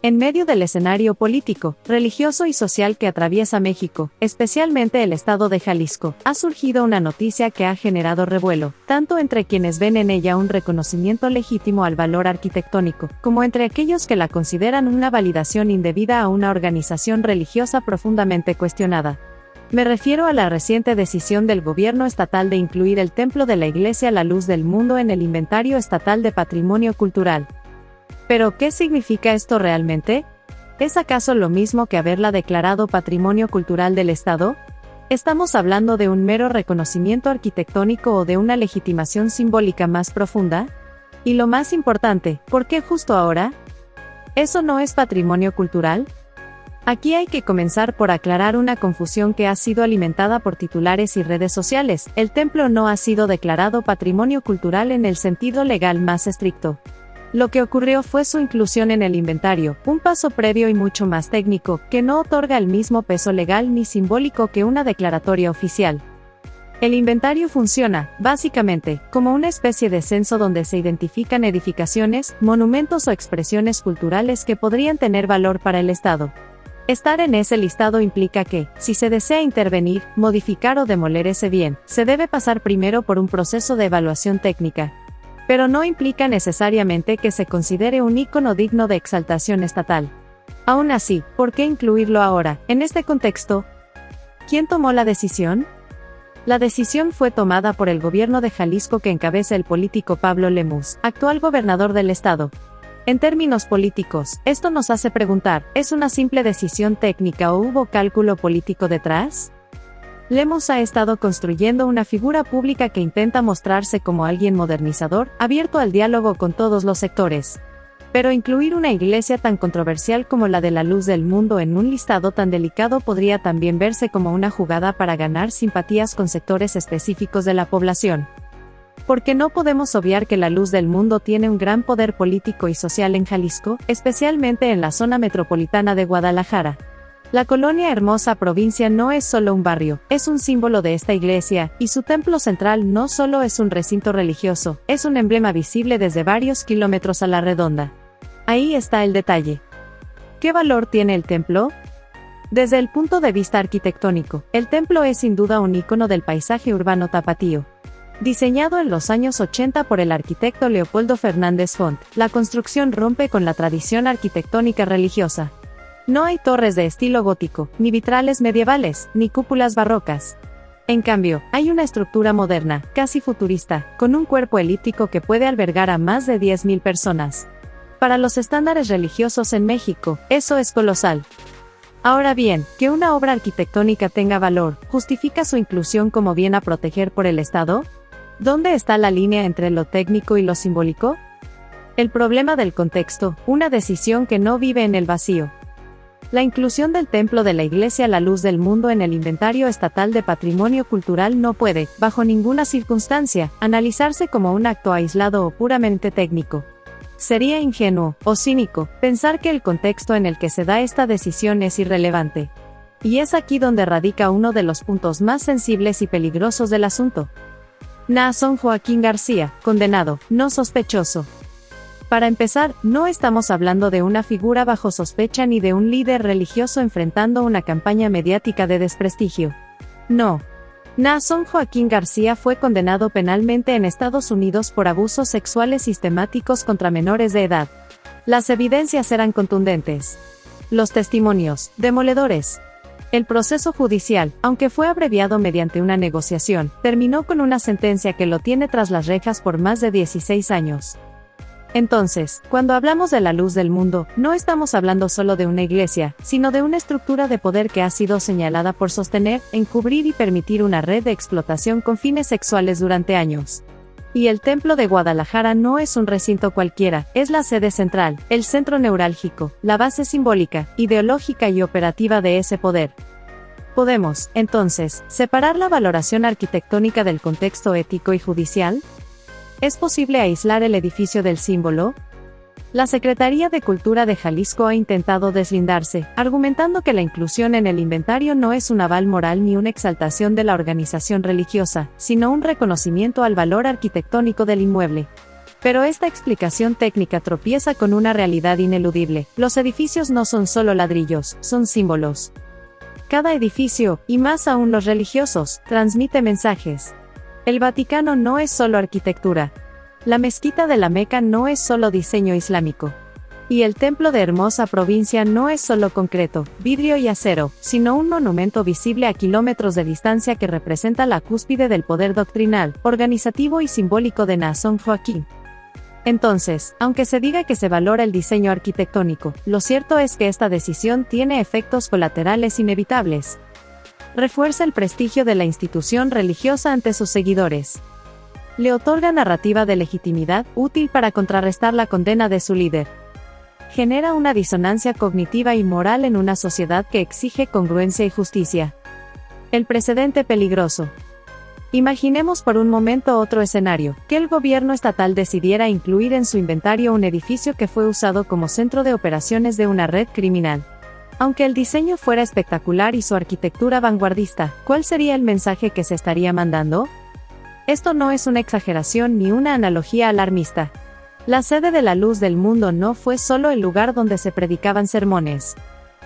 En medio del escenario político, religioso y social que atraviesa México, especialmente el estado de Jalisco, ha surgido una noticia que ha generado revuelo, tanto entre quienes ven en ella un reconocimiento legítimo al valor arquitectónico, como entre aquellos que la consideran una validación indebida a una organización religiosa profundamente cuestionada. Me refiero a la reciente decisión del gobierno estatal de incluir el templo de la Iglesia La Luz del Mundo en el Inventario Estatal de Patrimonio Cultural. ¿Pero qué significa esto realmente? ¿Es acaso lo mismo que haberla declarado Patrimonio Cultural del Estado? ¿Estamos hablando de un mero reconocimiento arquitectónico o de una legitimación simbólica más profunda? Y lo más importante, ¿por qué justo ahora? ¿Eso no es patrimonio cultural? Aquí hay que comenzar por aclarar una confusión que ha sido alimentada por titulares y redes sociales. El templo no ha sido declarado patrimonio cultural en el sentido legal más estricto. Lo que ocurrió fue su inclusión en el inventario, un paso previo y mucho más técnico, que no otorga el mismo peso legal ni simbólico que una declaratoria oficial. El inventario funciona, básicamente, como una especie de censo donde se identifican edificaciones, monumentos o expresiones culturales que podrían tener valor para el Estado. Estar en ese listado implica que, si se desea intervenir, modificar o demoler ese bien, se debe pasar primero por un proceso de evaluación técnica. Pero no implica necesariamente que se considere un ícono digno de exaltación estatal. Aún así, ¿por qué incluirlo ahora, en este contexto? ¿Quién tomó la decisión? La decisión fue tomada por el gobierno de Jalisco que encabeza el político Pablo Lemus, actual gobernador del estado. En términos políticos, esto nos hace preguntar, ¿es una simple decisión técnica o hubo cálculo político detrás? Lemus ha estado construyendo una figura pública que intenta mostrarse como alguien modernizador, abierto al diálogo con todos los sectores. Pero incluir una iglesia tan controversial como la de la Luz del Mundo en un listado tan delicado podría también verse como una jugada para ganar simpatías con sectores específicos de la población. Porque no podemos obviar que la Luz del Mundo tiene un gran poder político y social en Jalisco, especialmente en la zona metropolitana de Guadalajara. La colonia Hermosa Provincia no es solo un barrio, es un símbolo de esta iglesia, y su templo central no solo es un recinto religioso, es un emblema visible desde varios kilómetros a la redonda. Ahí está el detalle. ¿Qué valor tiene el templo? Desde el punto de vista arquitectónico, el templo es sin duda un ícono del paisaje urbano tapatío. Diseñado en los años 80 por el arquitecto Leopoldo Fernández Font, la construcción rompe con la tradición arquitectónica religiosa. No hay torres de estilo gótico, ni vitrales medievales, ni cúpulas barrocas. En cambio, hay una estructura moderna, casi futurista, con un cuerpo elíptico que puede albergar a más de 10.000 personas. Para los estándares religiosos en México, eso es colosal. Ahora bien, que una obra arquitectónica tenga valor, ¿justifica su inclusión como bien a proteger por el Estado? ¿Dónde está la línea entre lo técnico y lo simbólico? El problema del contexto, una decisión que no vive en el vacío. La inclusión del templo de la Iglesia La Luz del Mundo en el Inventario Estatal de Patrimonio Cultural no puede, bajo ninguna circunstancia, analizarse como un acto aislado o puramente técnico. Sería ingenuo, o cínico, pensar que el contexto en el que se da esta decisión es irrelevante. Y es aquí donde radica uno de los puntos más sensibles y peligrosos del asunto. Naasón Joaquín García, condenado, no sospechoso. Para empezar, no estamos hablando de una figura bajo sospecha ni de un líder religioso enfrentando una campaña mediática de desprestigio. No. Naasón Joaquín García fue condenado penalmente en Estados Unidos por abusos sexuales sistemáticos contra menores de edad. Las evidencias eran contundentes. Los testimonios, demoledores. El proceso judicial, aunque fue abreviado mediante una negociación, terminó con una sentencia que lo tiene tras las rejas por más de 16 años. Entonces, cuando hablamos de la Luz del Mundo, no estamos hablando solo de una iglesia, sino de una estructura de poder que ha sido señalada por sostener, encubrir y permitir una red de explotación con fines sexuales durante años. Y el Templo de Guadalajara no es un recinto cualquiera, es la sede central, el centro neurálgico, la base simbólica, ideológica y operativa de ese poder. ¿Podemos, entonces, separar la valoración arquitectónica del contexto ético y judicial? ¿Es posible aislar el edificio del símbolo? La Secretaría de Cultura de Jalisco ha intentado deslindarse, argumentando que la inclusión en el inventario no es un aval moral ni una exaltación de la organización religiosa, sino un reconocimiento al valor arquitectónico del inmueble. Pero esta explicación técnica tropieza con una realidad ineludible. Los edificios no son solo ladrillos, son símbolos. Cada edificio, y más aún los religiosos, transmite mensajes. El Vaticano no es solo arquitectura. La mezquita de la Meca no es solo diseño islámico. Y el templo de Hermosa Provincia no es solo concreto, vidrio y acero, sino un monumento visible a kilómetros de distancia que representa la cúspide del poder doctrinal, organizativo y simbólico de Naasón Joaquín. Entonces, aunque se diga que se valora el diseño arquitectónico, lo cierto es que esta decisión tiene efectos colaterales inevitables. Refuerza el prestigio de la institución religiosa ante sus seguidores. Le otorga narrativa de legitimidad, útil para contrarrestar la condena de su líder. Genera una disonancia cognitiva y moral en una sociedad que exige congruencia y justicia. El precedente peligroso. Imaginemos por un momento otro escenario, que el gobierno estatal decidiera incluir en su inventario un edificio que fue usado como centro de operaciones de una red criminal. Aunque el diseño fuera espectacular y su arquitectura vanguardista, ¿cuál sería el mensaje que se estaría mandando? Esto no es una exageración ni una analogía alarmista. La sede de la luz del mundo no fue solo el lugar donde se predicaban sermones.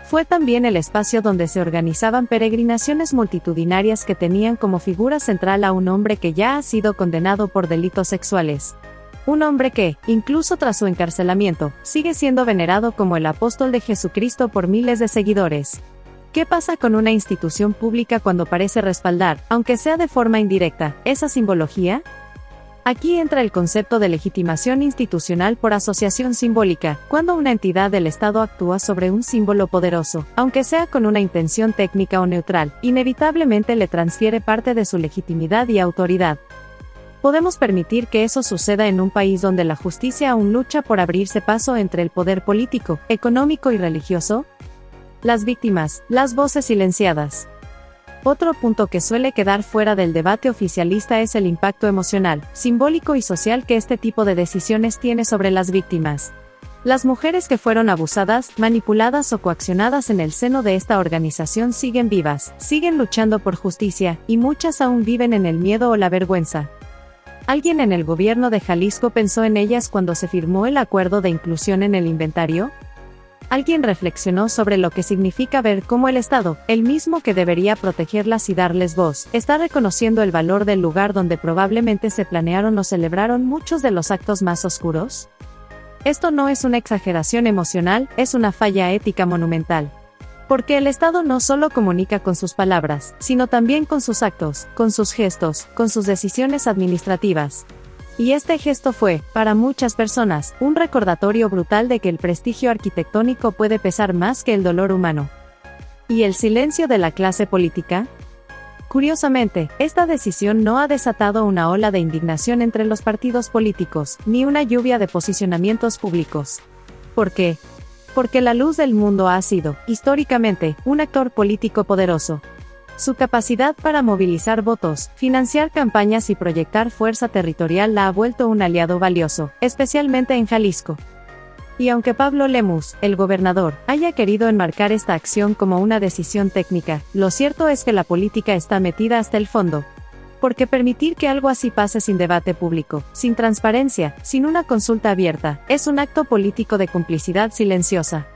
Fue también el espacio donde se organizaban peregrinaciones multitudinarias que tenían como figura central a un hombre que ya ha sido condenado por delitos sexuales. Un hombre que, incluso tras su encarcelamiento, sigue siendo venerado como el apóstol de Jesucristo por miles de seguidores. ¿Qué pasa con una institución pública cuando parece respaldar, aunque sea de forma indirecta, esa simbología? Aquí entra el concepto de legitimación institucional por asociación simbólica, cuando una entidad del Estado actúa sobre un símbolo poderoso, aunque sea con una intención técnica o neutral, inevitablemente le transfiere parte de su legitimidad y autoridad. ¿Podemos permitir que eso suceda en un país donde la justicia aún lucha por abrirse paso entre el poder político, económico y religioso? Las víctimas, las voces silenciadas. Otro punto que suele quedar fuera del debate oficialista es el impacto emocional, simbólico y social que este tipo de decisiones tiene sobre las víctimas. Las mujeres que fueron abusadas, manipuladas o coaccionadas en el seno de esta organización siguen vivas, siguen luchando por justicia, y muchas aún viven en el miedo o la vergüenza. ¿Alguien en el gobierno de Jalisco pensó en ellas cuando se firmó el acuerdo de inclusión en el inventario? ¿Alguien reflexionó sobre lo que significa ver cómo el Estado, el mismo que debería protegerlas y darles voz, está reconociendo el valor del lugar donde probablemente se planearon o celebraron muchos de los actos más oscuros? Esto no es una exageración emocional, es una falla ética monumental. Porque el Estado no solo comunica con sus palabras, sino también con sus actos, con sus gestos, con sus decisiones administrativas. Y este gesto fue, para muchas personas, un recordatorio brutal de que el prestigio arquitectónico puede pesar más que el dolor humano. ¿Y el silencio de la clase política? Curiosamente, esta decisión no ha desatado una ola de indignación entre los partidos políticos, ni una lluvia de posicionamientos públicos. ¿Por qué? Porque la luz del mundo ha sido, históricamente, un actor político poderoso. Su capacidad para movilizar votos, financiar campañas y proyectar fuerza territorial la ha vuelto un aliado valioso, especialmente en Jalisco. Y aunque Pablo Lemus, el gobernador, haya querido enmarcar esta acción como una decisión técnica, lo cierto es que la política está metida hasta el fondo. Porque permitir que algo así pase sin debate público, sin transparencia, sin una consulta abierta, es un acto político de complicidad silenciosa.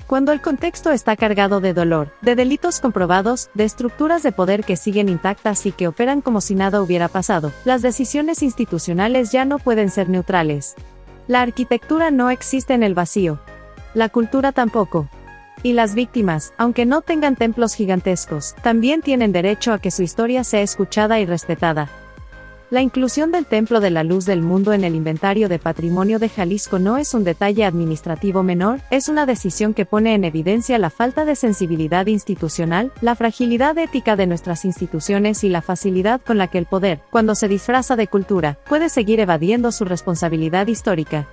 Cuando el contexto está cargado de dolor, de delitos comprobados, de estructuras de poder que siguen intactas y que operan como si nada hubiera pasado, las decisiones institucionales ya no pueden ser neutrales. La arquitectura no existe en el vacío. La cultura tampoco. Y las víctimas, aunque no tengan templos gigantescos, también tienen derecho a que su historia sea escuchada y respetada. La inclusión del Templo de la Luz del Mundo en el inventario de patrimonio de Jalisco no es un detalle administrativo menor, es una decisión que pone en evidencia la falta de sensibilidad institucional, la fragilidad ética de nuestras instituciones y la facilidad con la que el poder, cuando se disfraza de cultura, puede seguir evadiendo su responsabilidad histórica.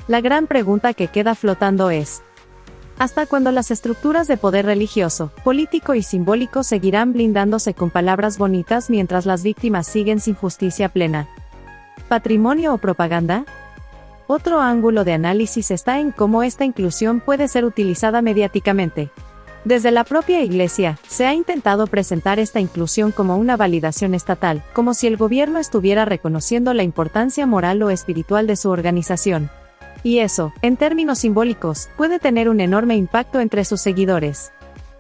La gran pregunta que queda flotando es: ¿hasta cuándo las estructuras de poder religioso, político y simbólico seguirán blindándose con palabras bonitas mientras las víctimas siguen sin justicia plena? ¿Patrimonio o propaganda? Otro ángulo de análisis está en cómo esta inclusión puede ser utilizada mediáticamente. Desde la propia Iglesia, se ha intentado presentar esta inclusión como una validación estatal, como si el gobierno estuviera reconociendo la importancia moral o espiritual de su organización. Y eso, en términos simbólicos, puede tener un enorme impacto entre sus seguidores.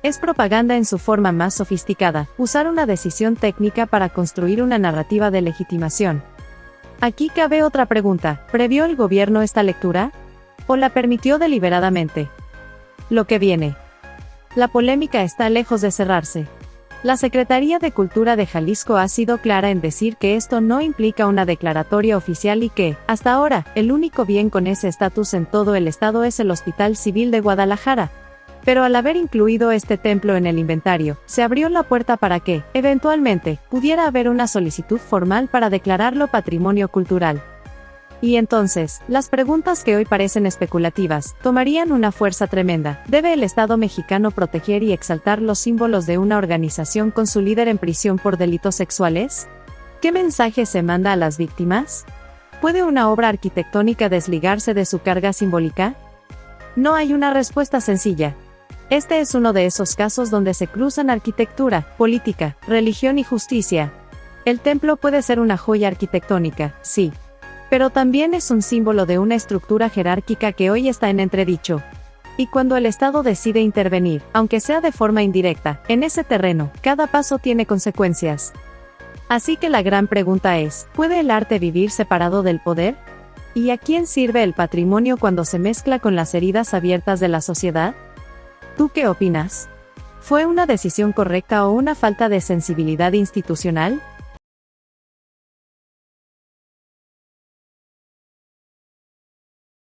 Es propaganda en su forma más sofisticada, usar una decisión técnica para construir una narrativa de legitimación. Aquí cabe otra pregunta: ¿previó el gobierno esta lectura? ¿O la permitió deliberadamente? Lo que viene. La polémica está lejos de cerrarse. La Secretaría de Cultura de Jalisco ha sido clara en decir que esto no implica una declaratoria oficial y que, hasta ahora, el único bien con ese estatus en todo el estado es el Hospital Civil de Guadalajara. Pero al haber incluido este templo en el inventario, se abrió la puerta para que, eventualmente, pudiera haber una solicitud formal para declararlo patrimonio cultural. Y entonces, las preguntas que hoy parecen especulativas, tomarían una fuerza tremenda. ¿Debe el Estado mexicano proteger y exaltar los símbolos de una organización con su líder en prisión por delitos sexuales? ¿Qué mensaje se manda a las víctimas? ¿Puede una obra arquitectónica desligarse de su carga simbólica? No hay una respuesta sencilla. Este es uno de esos casos donde se cruzan arquitectura, política, religión y justicia. El templo puede ser una joya arquitectónica, sí. Pero también es un símbolo de una estructura jerárquica que hoy está en entredicho. Y cuando el Estado decide intervenir, aunque sea de forma indirecta, en ese terreno, cada paso tiene consecuencias. Así que la gran pregunta es, ¿puede el arte vivir separado del poder? ¿Y a quién sirve el patrimonio cuando se mezcla con las heridas abiertas de la sociedad? ¿Tú qué opinas? ¿Fue una decisión correcta o una falta de sensibilidad institucional?